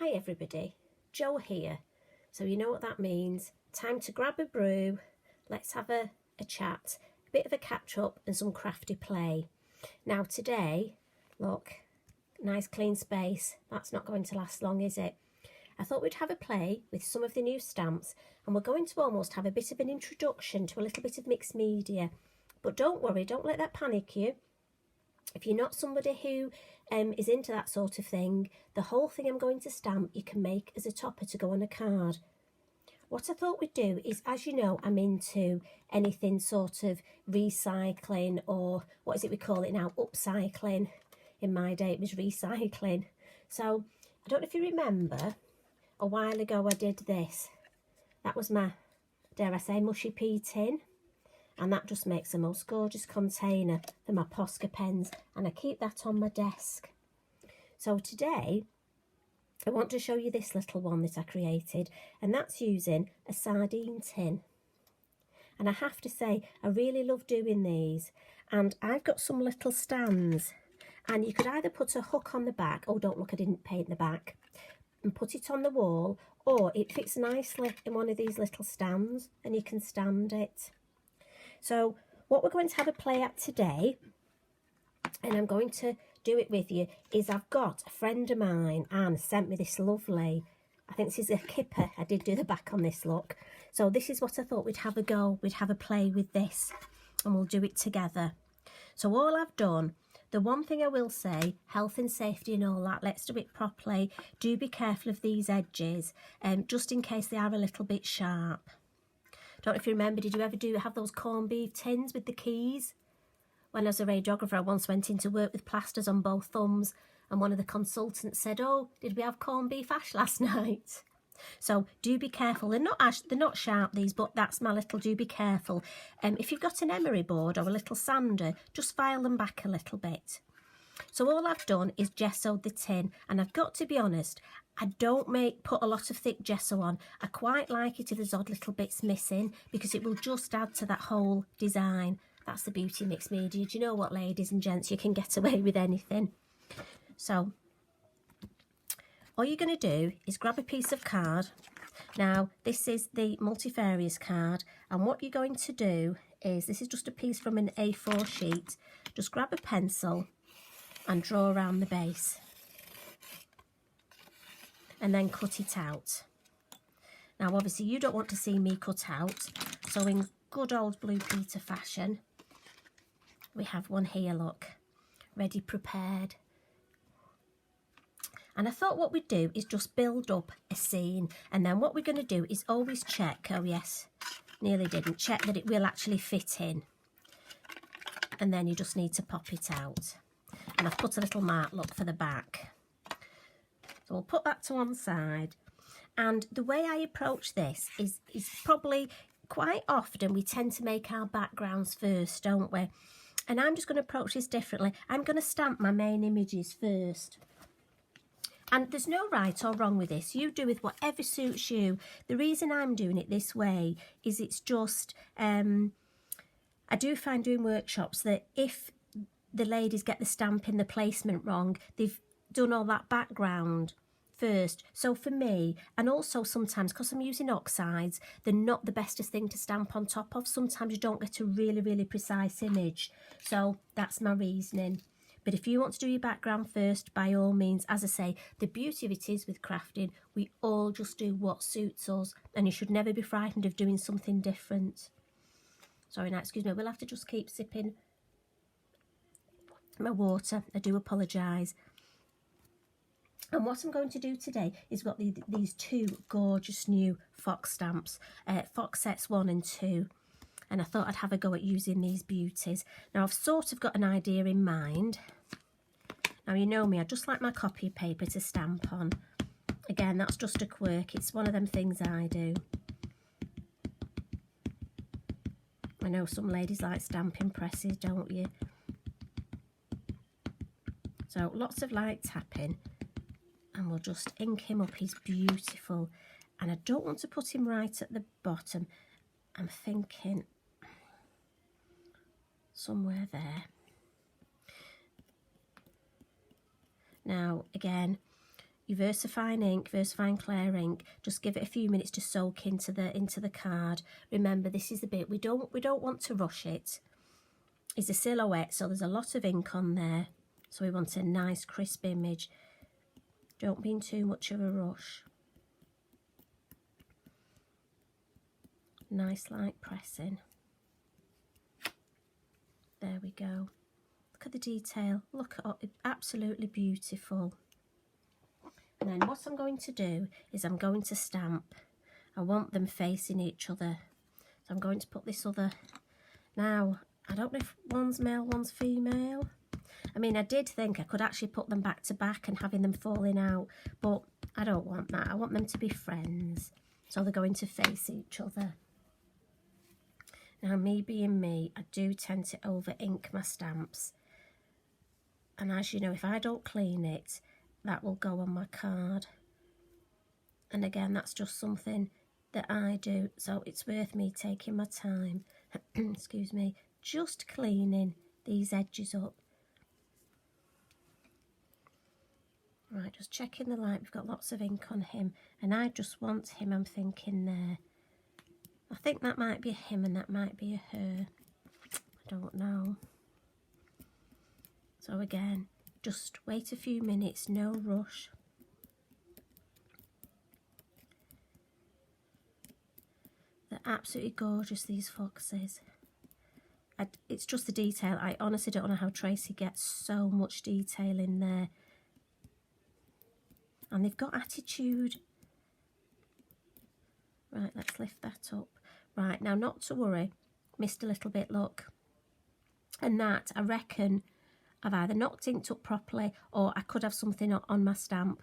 Hi everybody, Jo here. So you know what that means. Time to grab a brew, let's have a chat, a bit of a catch up and some crafty play. Now today, look, nice clean space. That's not going to last long, is it? I thought we'd have a play with some of the new stamps, and we're going to almost have a bit of an introduction to a little bit of mixed media. But don't worry, don't let that panic you. If you're not somebody who is into that sort of thing, the whole thing I'm going to stamp you can make as a topper to go on a card. What I thought we'd do is, as you know, I'm into anything sort of recycling, or what is it we call it now, upcycling. In my day it was recycling. So I don't know if you remember, a while ago I did this. That was my, dare I say, mushy pea tin. And that just makes the most gorgeous container for my Posca pens, and I keep that on my desk. So today I want to show you this little one that I created, and that's using a sardine tin. And I have to say, I really love doing these, and I've got some little stands, and you could either put a hook on the back, oh don't look, I didn't paint the back, and put it on the wall, or it fits nicely in one of these little stands and you can stand it. So what we're going to have a play at today, and I'm going to do it with you, is I've got a friend of mine, Anne, sent me this lovely, I think this is a kipper. I did do the back on this, look. So this is what I thought we'd have a go, we'd have a play with this, and we'll do it together. So all I've done, the one thing I will say, health and safety and all that, let's do it properly. Do be careful of these edges, just in case they are a little bit sharp. Don't know if you remember, did you ever have those corned beef tins with the keys? When I was a radiographer, I once went in to work with plasters on both thumbs, and one of the consultants said, oh, did we have corned beef ash last night? So do be careful. They're not ash, they're not sharp, these, but that's my little do be careful. If you've got an emery board or a little sander, just file them back a little bit. So all I've done is gessoed the tin, and I've got to be honest, I don't put a lot of thick gesso on. I quite like it if there's odd little bits missing, because it will just add to that whole design. That's the beauty of mixed media. Do you know what, ladies and gents, you can get away with anything. So all you're going to do is grab a piece of card. Now this is the multifarious card, and what you're going to do is, this is just a piece from an A4 sheet, just grab a pencil and draw around the base, and then cut it out. Now obviously you don't want to see me cut out, so in good old Blue Peter fashion, we have one here, look, ready, prepared. And I thought what we'd do is just build up a scene, and then what we're going to do is always check, oh yes, nearly didn't, check that it will actually fit in. And then you just need to pop it out. And I've put a little mark, look, for the back. So we'll put that to one side. And the way I approach this is probably quite often we tend to make our backgrounds first, don't we? And I'm just going to approach this differently. I'm going to stamp my main images first. And there's no right or wrong with this. You do with whatever suits you. The reason I'm doing it this way is it's just, I do find doing workshops that if the ladies get the stamp in the placement wrong, they've done all that background first. So for me, and also sometimes because I'm using oxides, they're not the bestest thing to stamp on top of. Sometimes you don't get a really, really precise image. So that's my reasoning. But if you want to do your background first, by all means, as I say, the beauty of it is with crafting, we all just do what suits us, and you should never be frightened of doing something different. Sorry, now, excuse me, we'll have to just keep sipping my water. I do apologise. And what I'm going to do today is got these two gorgeous new Fox stamps, Fox sets 1 and 2. And I thought I'd have a go at using these beauties. Now I've sort of got an idea in mind. Now you know me, I just like my copy paper to stamp on. Again, that's just a quirk, it's one of them things I do. I know some ladies like stamping presses, don't you? So lots of light tapping, and we'll just ink him up. He's beautiful, and I don't want to put him right at the bottom. I'm thinking somewhere there. Now again, your VersaFine ink, VersaFine Clear ink, just give it a few minutes to soak into the card. Remember, this is the bit we don't want to rush it. It's a silhouette, so there's a lot of ink on there. So we want a nice crisp image. Don't be in too much of a rush. Nice light pressing. There we go. Look at the detail. Look at it, absolutely beautiful. And then what I'm going to do is I'm going to stamp. I want them facing each other. So I'm going to put this other. Now, I don't know if one's male, one's female. I mean, I did think I could actually put them back to back and having them falling out, but I don't want that. I want them to be friends. So they're going to face each other. Now, me being me, I do tend to over ink my stamps. And as you know, if I don't clean it, that will go on my card. And again, that's just something that I do. So it's worth me taking my time, excuse me, just cleaning these edges up. Right, just checking the light. We've got lots of ink on him. And I just want him, I'm thinking there. I think that might be a him and that might be a her. I don't know. So again, just wait a few minutes, no rush. They're absolutely gorgeous, these foxes. It's just the detail. I honestly don't know how Tracy gets so much detail in there. And they've got attitude. Right, let's lift that up. Right, now not to worry. Missed a little bit, look. And that, I reckon, I've either not inked up properly or I could have something on my stamp.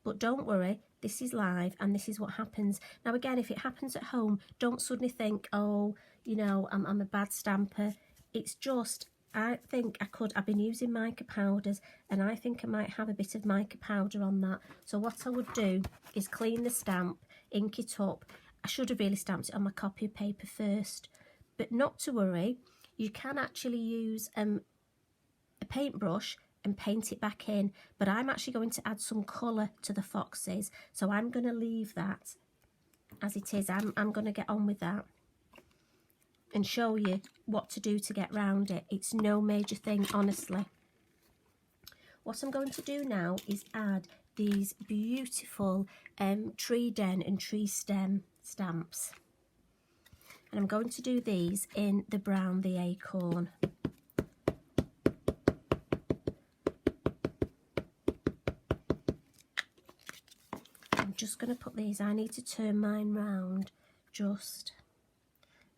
But don't worry, this is live and this is what happens. Now again, if it happens at home, don't suddenly think, oh, you know, I'm a bad stamper. It's just, I think I've been using mica powders and I think I might have a bit of mica powder on that. So what I would do is clean the stamp, ink it up. I should have really stamped it on my copy paper first, but not to worry. You can actually use a paintbrush and paint it back in, but I'm actually going to add some colour to the foxes, so I'm going to leave that as it is. I'm going to get on with that and show you what to do to get round it. It's no major thing, honestly. What I'm going to do now is add these beautiful tree den and tree stem stamps, and I'm going to do these in the brown, the acorn. I'm just going to put these, I need to turn mine round just.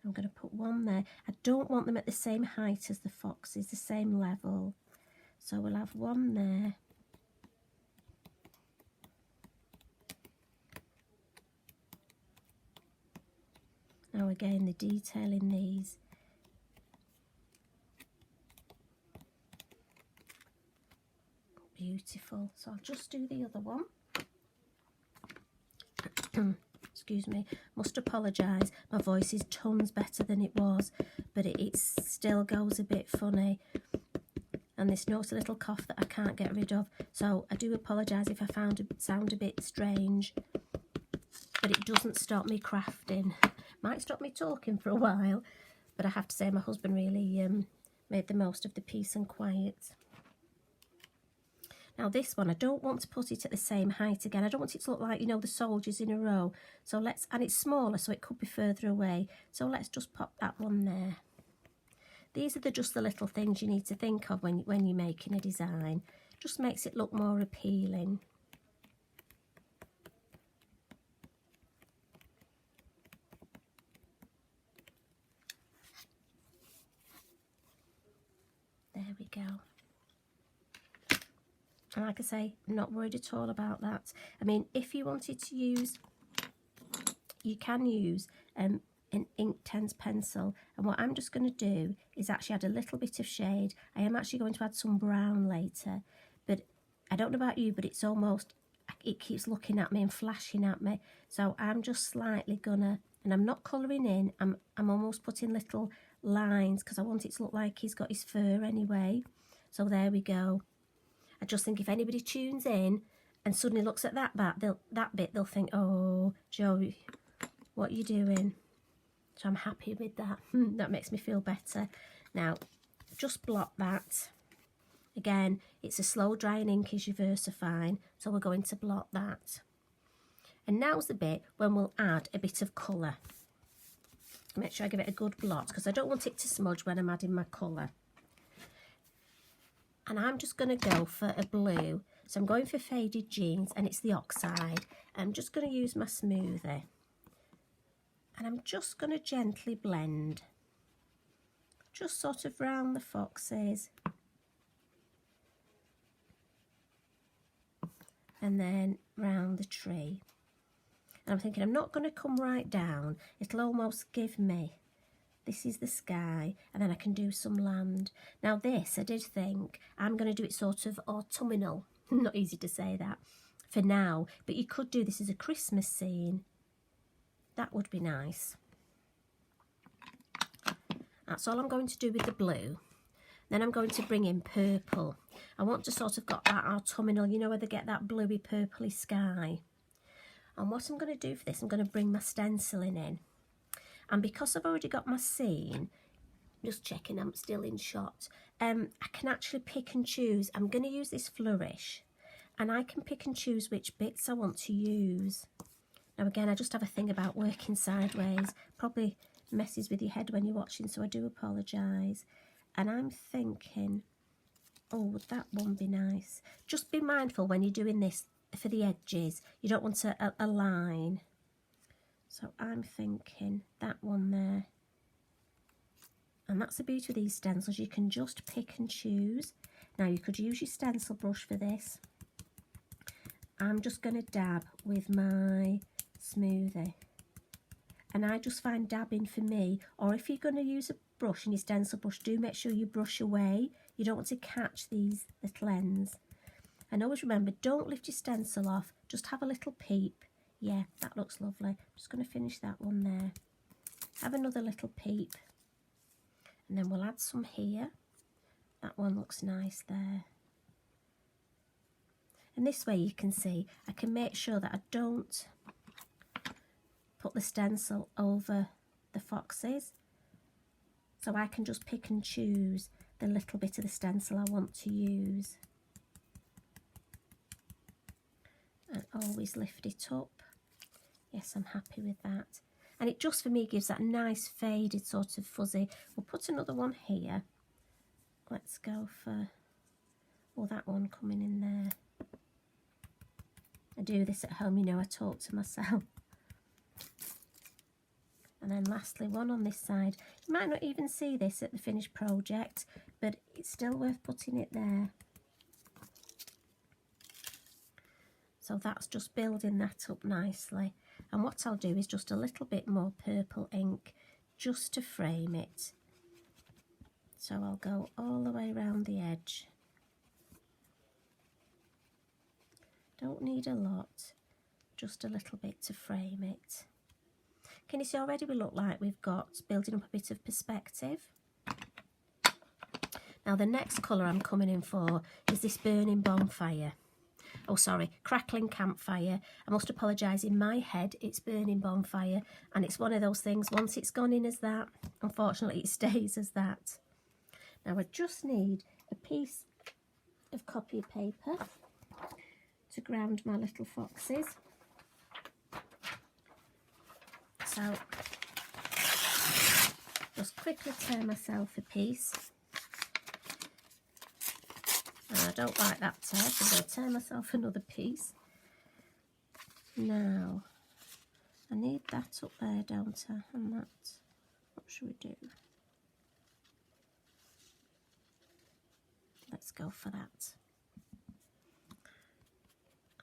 I'm going to put one there. I don't want them at the same height as the foxes, the same level. So we'll have one there. Now again, the detail in these. Beautiful. So I'll just do the other one. Excuse me, must apologise, my voice is tons better than it was, but it still goes a bit funny and this naughty little cough that I can't get rid of, so I do apologise if I sound a bit strange, but it doesn't stop me crafting. Might stop me talking for a while, but I have to say my husband really made the most of the peace and quiet. Now this one, I don't want to put it at the same height again. I don't want it to look like, you know, the soldiers in a row. So let's, and it's smaller, so it could be further away. So let's just pop that one there. These are just the little things you need to think of when you're making a design. Just makes it look more appealing. There we go. And like I say, I'm not worried at all about that. I mean, if you wanted to use, you can use an Inktense pencil. And what I'm just going to do is actually add a little bit of shade. I am actually going to add some brown later. But I don't know about you, but it's almost, it keeps looking at me and flashing at me. So I'm just slightly gonna, and I'm not colouring in, I'm almost putting little lines because I want it to look like he's got his fur anyway. So there we go. I just think if anybody tunes in and suddenly looks at that bit, they'll think, oh, Jo, what are you doing? So I'm happy with that. That makes me feel better. Now, just blot that. Again, it's a slow drying ink is your VersaFine, so we're going to blot that. And now's the bit when we'll add a bit of colour. Make sure I give it a good blot because I don't want it to smudge when I'm adding my colour. And I'm just going to go for a blue. So I'm going for Faded Jeans, and it's the Oxide. I'm just going to use my smoother. And I'm just going to gently blend. Just sort of round the foxes. And then round the tree. And I'm thinking I'm not going to come right down. It'll almost give me, this is the sky, and then I can do some land. Now this, I did think, I'm going to do it sort of autumnal. Not easy to say that for now, but you could do this as a Christmas scene. That would be nice. That's all I'm going to do with the blue. Then I'm going to bring in purple. I want to sort of got that autumnal, you know, where they get that bluey purpley sky. And what I'm going to do for this, I'm going to bring my stenciling in. And because I've already got my scene, just checking I'm still in shot, I can actually pick and choose. I'm going to use this flourish, and I can pick and choose which bits I want to use. Now again, I just have a thing about working sideways. Probably messes with your head when you're watching, so I do apologise. And I'm thinking, oh, would that one be nice? Just be mindful when you're doing this for the edges. You don't want to align. So I'm thinking that one there. And that's the beauty of these stencils. You can just pick and choose. Now you could use your stencil brush for this. I'm just going to dab with my smoothie. And I just find dabbing for me, or if you're going to use a brush in your stencil brush, do make sure you brush away. You don't want to catch these little ends. And always remember, don't lift your stencil off, just have a little peep. Yeah, that looks lovely. I'm just going to finish that one there. Have another little peep. And then we'll add some here. That one looks nice there. And this way you can see, I can make sure that I don't put the stencil over the foxes. So I can just pick and choose the little bit of the stencil I want to use. And always lift it up. Yes, I'm happy with that. And it just for me gives that nice faded sort of fuzzy. We'll put another one here. Let's go for, oh, that one coming in there. I do this at home, you know, I talk to myself. And then lastly, one on this side. You might not even see this at the finished project, but it's still worth putting it there. So that's just building that up nicely. And what I'll do is just a little bit more purple ink just to frame it. So I'll go all the way around the edge. Don't need a lot, just a little bit to frame it. Can you see already we look like we've got building up a bit of perspective? Now the next colour I'm coming in for is this Burning Bonfire. Oh sorry, Crackling Campfire. I must apologise, in my head it's Burning Bonfire, and it's one of those things, once it's gone in as that, unfortunately it stays as that. Now I just need a piece of copy paper to ground my little foxes. So just quickly tear myself a piece. And I don't like that tear, so I'm going to tear myself another piece. Now, I need that up there, don't I? And that, what should we do? Let's go for that.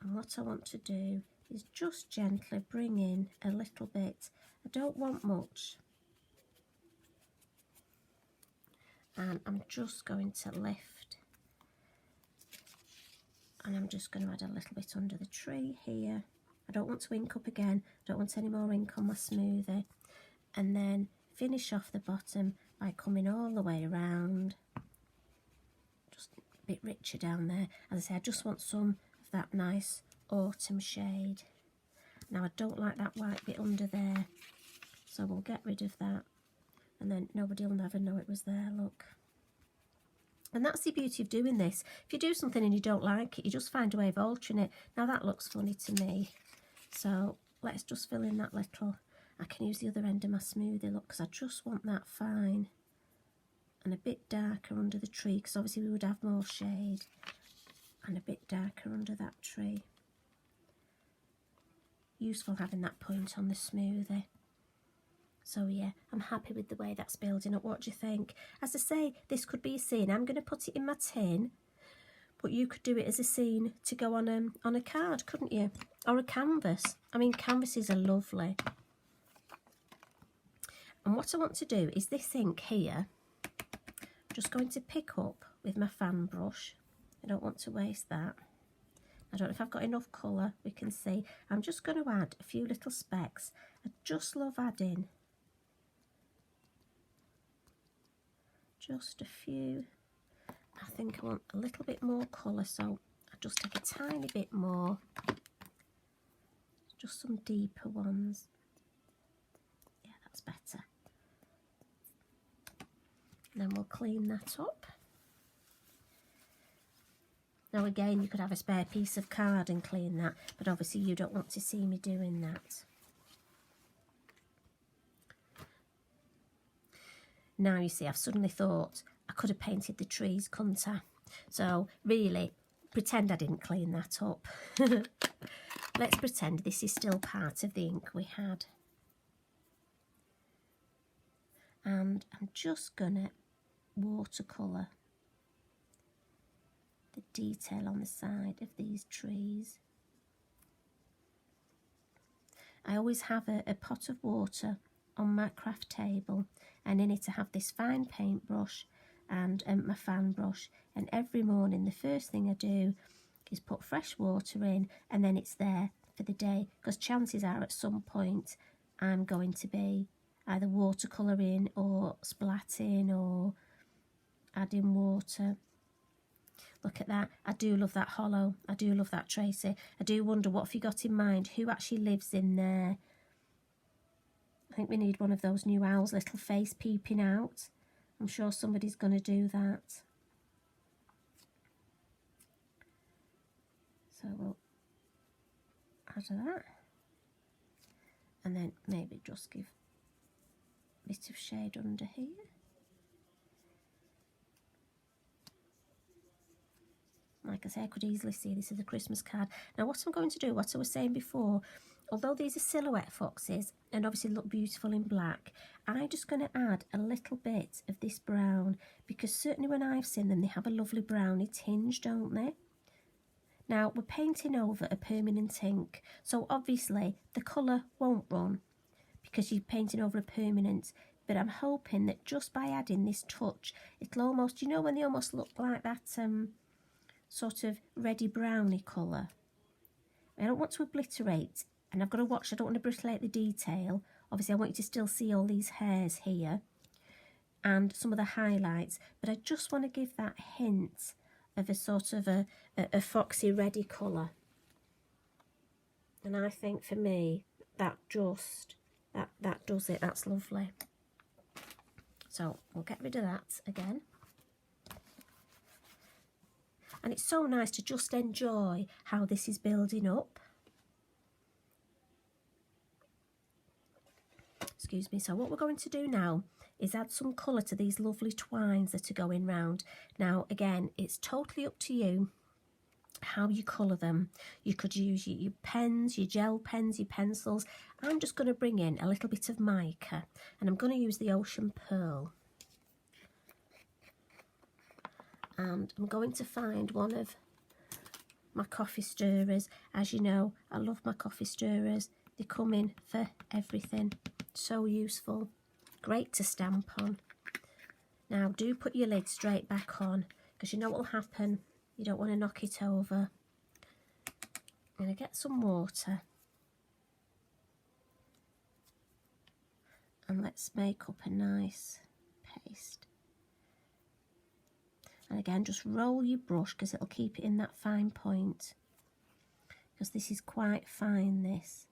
And what I want to do is just gently bring in a little bit. I don't want much. And I'm just going to lift. And I'm just going to add a little bit under the tree here. I don't want to ink up again. I don't want any more ink on my smoothie. And then finish off the bottom by coming all the way around. Just a bit richer down there. As I say, I just want some of that nice autumn shade. Now I don't like that white bit under there, so we'll get rid of that, and then nobody will never know it was there, look. And that's the beauty of doing this. If you do something and you don't like it, you just find a way of altering it. Now that looks funny to me, so let's just fill in that little. I can use the other end of my smoothie, look, because I just want that fine and a bit darker under the tree, because obviously we would have more shade, and a bit darker under that tree. Useful having that point on the smoothie. So yeah, I'm happy with the way that's building up. What do you think? As I say, this could be a scene. I'm going to put it in my tin, but you could do it as a scene to go on a card, couldn't you? Or a canvas. I mean, canvases are lovely. And what I want to do is this ink here, I'm just going to pick up with my fan brush. I don't want to waste that. I don't know if I've got enough colour, we can see. I'm just going to add a few little specks. I just love adding just a few. I think I want a little bit more colour, so I just take a tiny bit more. Just some deeper ones. Yeah, that's better. And then we'll clean that up. Now again, you could have a spare piece of card and clean that, but obviously you don't want to see me doing that. Now you see, I've suddenly thought I could have painted the trees, couldn't I? So really, pretend I didn't clean that up. Let's pretend this is still part of the ink we had. And I'm just gonna watercolour the detail on the side of these trees. I always have a pot of water on my craft table, and in it I have this fine paintbrush and my fan brush, and every morning the first thing I do is put fresh water in, and then it's there for the day, because chances are at some point I'm going to be either watercolouring or splatting or adding water. Look at that. I do love that hollow. I do love that, Tracy. I do wonder, what have you got in mind? Who actually lives in there? I think we need one of those new owls, little face peeping out. I'm sure somebody's going to do that. So we'll add that. And then maybe just give a bit of shade under here. Like I say, I could easily see this is a Christmas card. Now what I'm going to do, what I was saying before, although these are silhouette foxes and obviously look beautiful in black, I'm just going to add a little bit of this brown, because certainly when I've seen them, they have a lovely browny tinge, don't they? Now we're painting over a permanent ink, so obviously the colour won't run because you're painting over a permanent, but I'm hoping that just by adding this touch, it'll almost, you know when they almost look like that sort of reddy browny colour. I don't want to obliterate, and I've got to watch, I don't want to obliterate the detail. Obviously I want you to still see all these hairs here and some of the highlights, but I just want to give that hint of a sort of a foxy reddy colour. And I think for me that just that does it. That's lovely. So we'll get rid of that again. And it's so nice to just enjoy how this is building up. Excuse me. So what we're going to do now is add some colour to these lovely twines that are going round. Now, again, it's totally up to you how you colour them. You could use your pens, your gel pens, your pencils. I'm just going to bring in a little bit of mica, and I'm going to use the Ocean Pearl. And I'm going to find one of my coffee stirrers. As you know, I love my coffee stirrers. They come in for everything. So useful. Great to stamp on. Now do put your lid straight back on, because you know what will happen. You don't want to knock it over. I'm going to get some water. And let's make up a nice paste. And again, just roll your brush because it'll keep it in that fine point. because this is quite fine, this.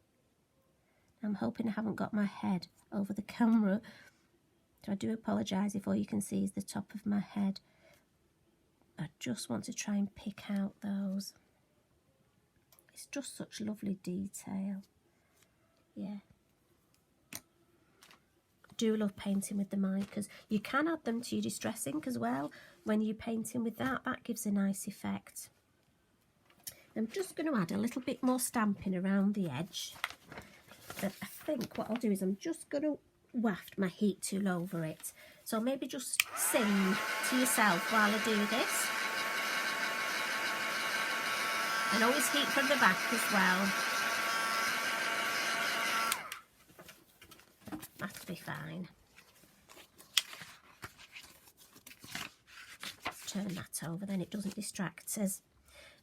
I'm hoping I haven't got my head over the camera, so I do apologise if all you can see is the top of my head. I just want to try and pick out those. It's just such lovely detail. Yeah. I do love painting with the micas. You can add them to your distress ink as well. When you're painting with that, that gives a nice effect. I'm just going to add a little bit more stamping around the edge. But I think what I'll do is I'm just going to waft my heat tool over it. So maybe just sing to yourself while I do this. And always heat from the back as well. That'll be fine. Let's turn that over, then it doesn't distract us.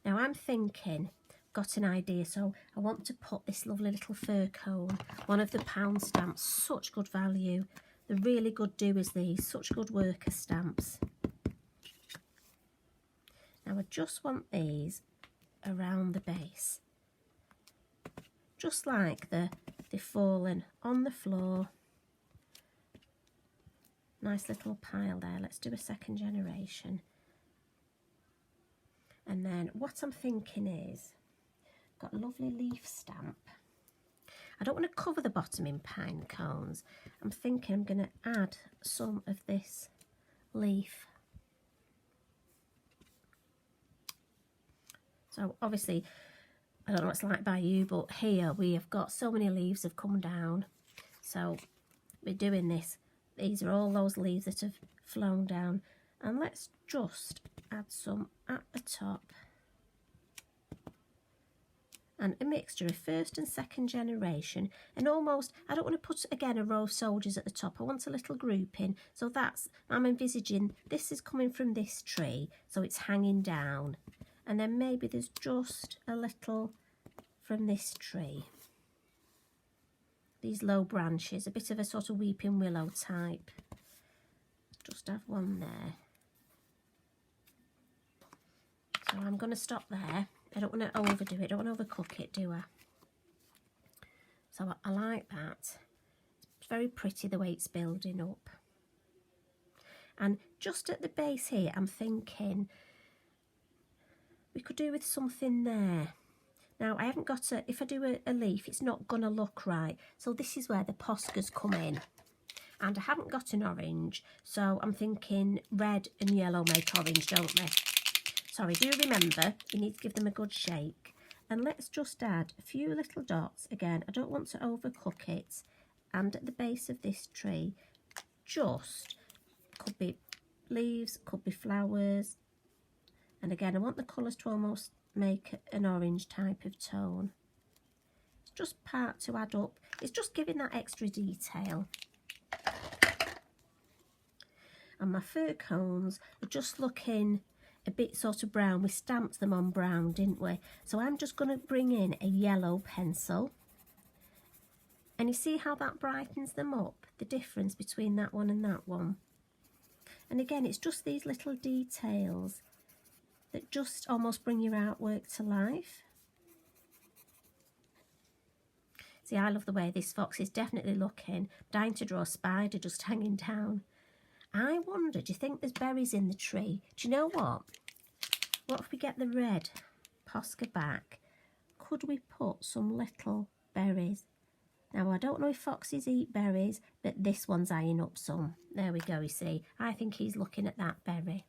Now I'm thinking, got an idea, so I want to put this lovely little fir cone, one of the pound stamps, such good value. They're really good doers, these, such good worker stamps. Now I just want these around the base, just like they've fallen on the floor. Nice little pile there. Let's do a second generation. And then what I'm thinking is, got a lovely leaf stamp. I don't want to cover the bottom in pine cones. I'm thinking I'm going to add some of this leaf. So obviously, I don't know what it's like by you, but here we have got so many leaves have come down. So we're doing this. These are all those leaves that have flown down. And let's just add some at the top. And a mixture of first and second generation. And almost, I don't want to put, again, a row of soldiers at the top. I want a little grouping. So that's, I'm envisaging, this is coming from this tree. So it's hanging down. And then maybe there's just a little from this tree. These low branches, a bit of a sort of weeping willow type. Just have one there. So I'm going to stop there. I don't want to overdo it, I don't want to overcook it, do I? So I like that. It's very pretty the way it's building up. And just at the base here, I'm thinking we could do with something there. Now, I haven't got a, if I do a leaf, it's not going to look right. So this is where the Poscas come in. And I haven't got an orange, so I'm thinking red and yellow make orange, don't they? Sorry, do remember, you need to give them a good shake. And let's just add a few little dots. Again, I don't want to overcook it. And at the base of this tree, just, could be leaves, could be flowers. And again, I want the colours to almost make an orange type of tone. It's just part to add up. It's just giving that extra detail. And my fir cones are just looking a bit sort of brown. We stamped them on brown, didn't we? So I'm just going to bring in a yellow pencil. And you see how that brightens them up? The difference between that one and that one. And again, it's just these little details that just almost bring your artwork to life. See, I love the way this fox is definitely looking. Dying to draw a spider just hanging down. I wonder, do you think there's berries in the tree? Do you know what? What if we get the red Posca back? Could we put some little berries? Now, I don't know if foxes eat berries, but this one's eyeing up some. There we go, you see. I think he's looking at that berry.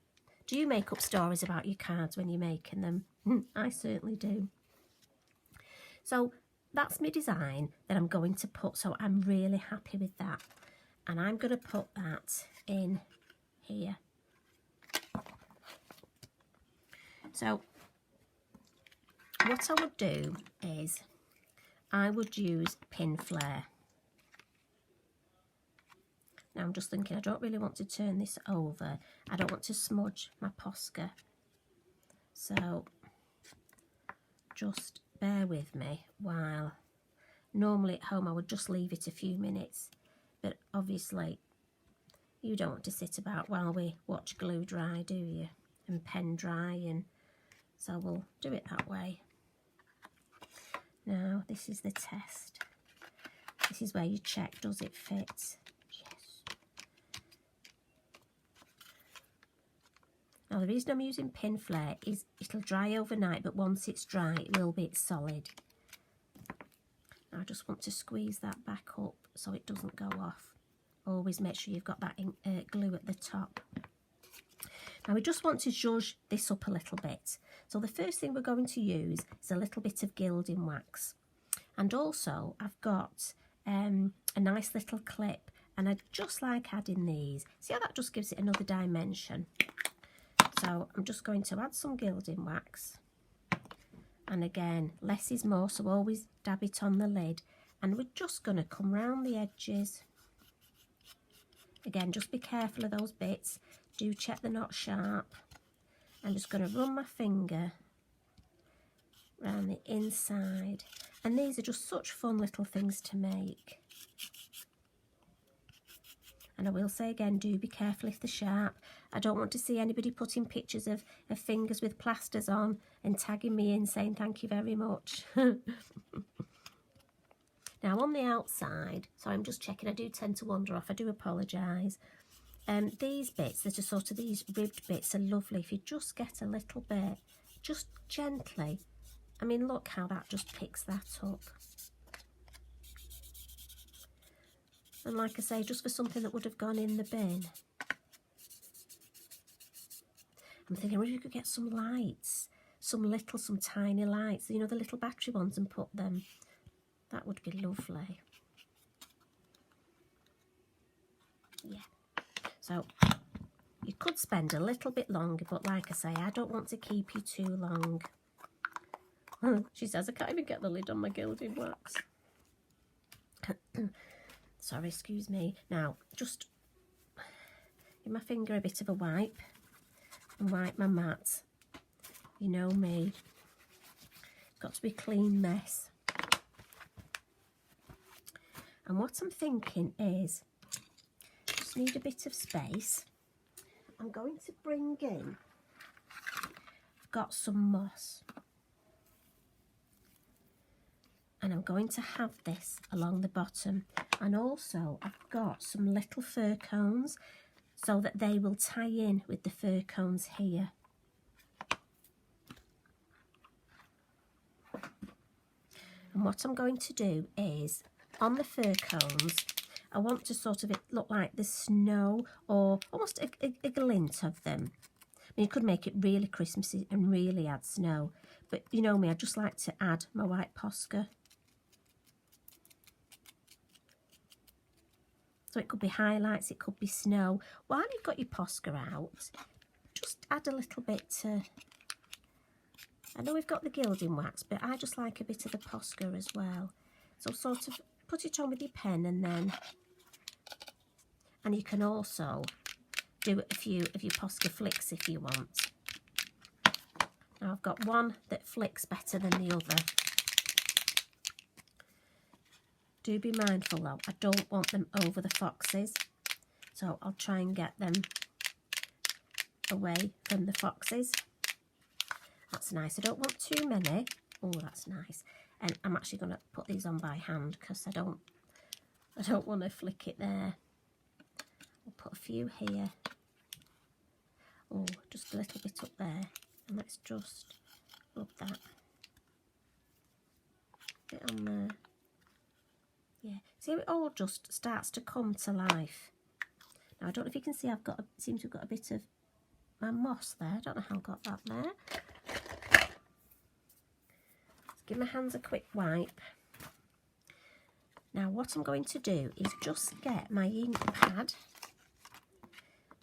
Do you make up stories about your cards when you're making them? I certainly do. So that's my design that I'm going to put, so I'm really happy with that. And I'm going to put that in here. So what I would do is I would use pin flare. Now I'm just thinking I don't really want to turn this over. I don't want to smudge my Posca. So just bear with me while normally at home I would just leave it a few minutes. But obviously, you don't want to sit about while we watch glue dry, do you? And pen dry, and so we'll do it that way. Now, this is the test. This is where you check, does it fit? Yes. Now, the reason I'm using pin flare is it'll dry overnight, but once it's dry, it will be solid. Now, I just want to squeeze that back up so it doesn't go off. Always make sure you've got that glue at the top. Now, we just want to zhuzh this up a little bit. So the first thing we're going to use is a little bit of gilding wax. And also, I've got a nice little clip, and I just like adding these. See how that just gives it another dimension? So I'm just going to add some gilding wax. And again, less is more, so always dab it on the lid. And we're just going to come round the edges. Again, just be careful of those bits. Do check they're not sharp. I'm just going to run my finger around the inside. And these are just such fun little things to make. And I will say again, do be careful if they're sharp. I don't want to see anybody putting pictures of fingers with plasters on and tagging me in saying thank you very much. Now on the outside, so I'm just checking, I do tend to wander off, I do apologise. These bits that are sort of these ribbed bits are lovely. If you just get a little bit, just gently. I mean, look how that just picks that up. And like I say, just for something that would have gone in the bin. I'm thinking, well, you could get some lights, some tiny lights, you know, the little battery ones, and put them. That would be lovely. Yeah. So, you could spend a little bit longer, but like I say, I don't want to keep you too long. She says, I can't even get the lid on my gilding wax. Sorry, excuse me. Now, just give my finger a bit of a wipe and wipe my mat. You know me. Got to be clean mess. And what I'm thinking is, just need a bit of space. I'm going to bring in, I've got some moss. And I'm going to have this along the bottom. And also I've got some little fir cones so that they will tie in with the fir cones here. And what I'm going to do is, on the fir cones, I want to sort of it look like the snow, or almost a glint of them. I mean, you could make it really Christmassy and really add snow. But you know me, I just like to add my white Posca. So it could be highlights, it could be snow. While you've got your Posca out, just add a little bit to... I know we've got the gilding wax, but I just like a bit of the Posca as well. So sort of put it on with your pen, and then... And you can also do a few of your Posca flicks if you want. Now I've got one that flicks better than the other. Do be mindful though, I don't want them over the foxes, so I'll try and get them away from the foxes. That's nice. I don't want too many. Oh, that's nice. And I'm actually going to put these on by hand because I don't want to flick it there. I'll put a few here. Oh, just a little bit up there, and let's just rub that bit on there. Yeah, see how it all just starts to come to life. Now I don't know if you can see, I've got seem to have got a bit of my moss there. I don't know how I got that there. Let's give my hands a quick wipe. Now what I'm going to do is just get my ink pad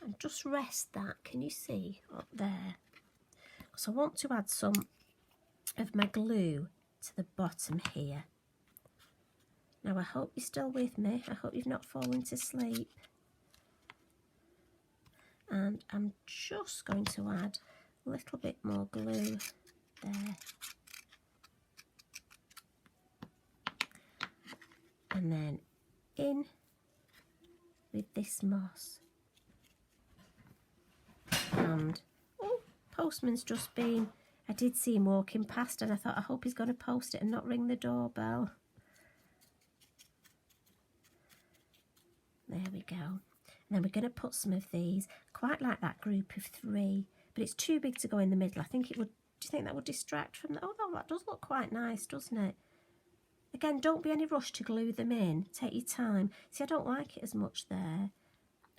and just rest that, can you see, up there? Because I want to add some of my glue to the bottom here. Now I hope you're still with me, I hope you've not fallen to sleep. And I'm just going to add a little bit more glue there. And then in with this moss. And, oh, postman's just been, I did see him walking past and I thought, I hope he's going to post it and not ring the doorbell. There we go. And then we're going to put some of these. Quite like that group of 3, but it's too big to go in the middle. I think it would, do you think that would distract from the, oh no, that does look quite nice, doesn't it? Again, don't be any rush to glue them in. Take your time. See, I don't like it as much there.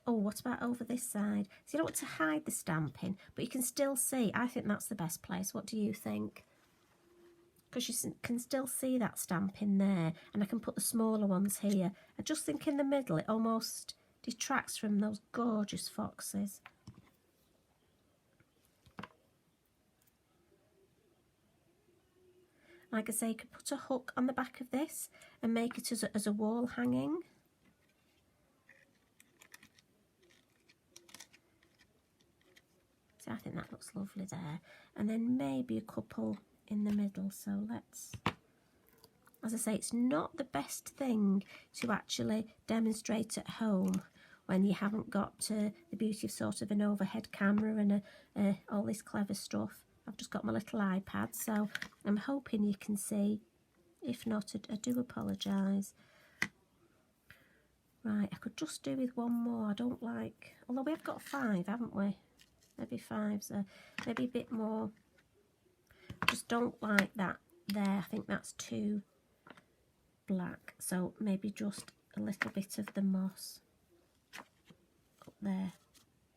Oh, what about over this side? So you don't want to hide the stamping, but you can still see. I think that's the best place. What do you think? Because you can still see that stamping there, and I can put the smaller ones here. I just think in the middle it almost detracts from those gorgeous foxes. Like I say, you could put a hook on the back of this and make it as a wall hanging. So I think that looks lovely there. And then maybe a couple in the middle. So let's, as I say, it's not the best thing to actually demonstrate at home when you haven't got the beauty of sort of an overhead camera and all this clever stuff. I've just got my little iPad, so I'm hoping you can see. If not, I do apologise. Right, I could just do with one more. I don't like, although we have got 5, haven't we? Maybe 5, so maybe a bit more. Just don't like that there. I think that's too black, so maybe just a little bit of the moss up there.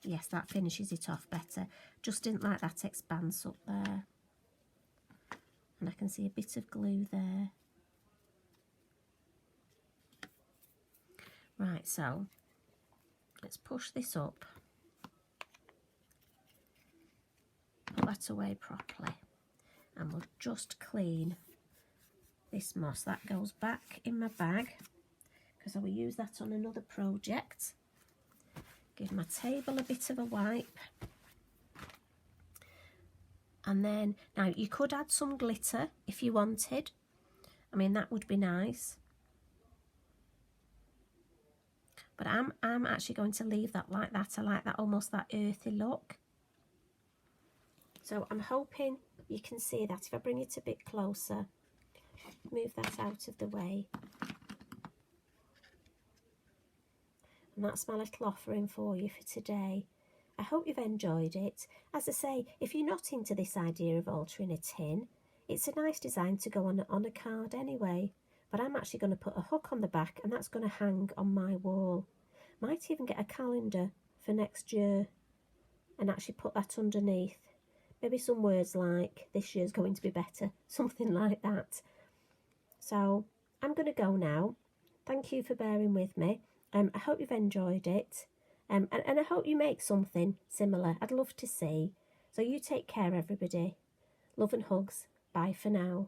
Yes, that finishes it off better. Just didn't like that expanse up there. And I can see a bit of glue there. Right, so let's push this up. Put that away properly. And we'll just clean this moss. That goes back in my bag because I will use that on another project. Give my table a bit of a wipe. And then, now you could add some glitter if you wanted. I mean, that would be nice. But I'm actually going to leave that like that. I like that, almost that earthy look. So I'm hoping you can see that. If I bring it a bit closer, move that out of the way. And that's my little offering for you for today. I hope you've enjoyed it. As I say, if you're not into this idea of altering a tin, it's a nice design to go on a card anyway. But I'm actually going to put a hook on the back, and that's going to hang on my wall. Might even get a calendar for next year and actually put that underneath. Maybe some words like, this year's going to be better, something like that. So I'm going to go now. Thank you for bearing with me. I hope you've enjoyed it. And I hope you make something similar. I'd love to see. So you take care, everybody. Love and hugs. Bye for now.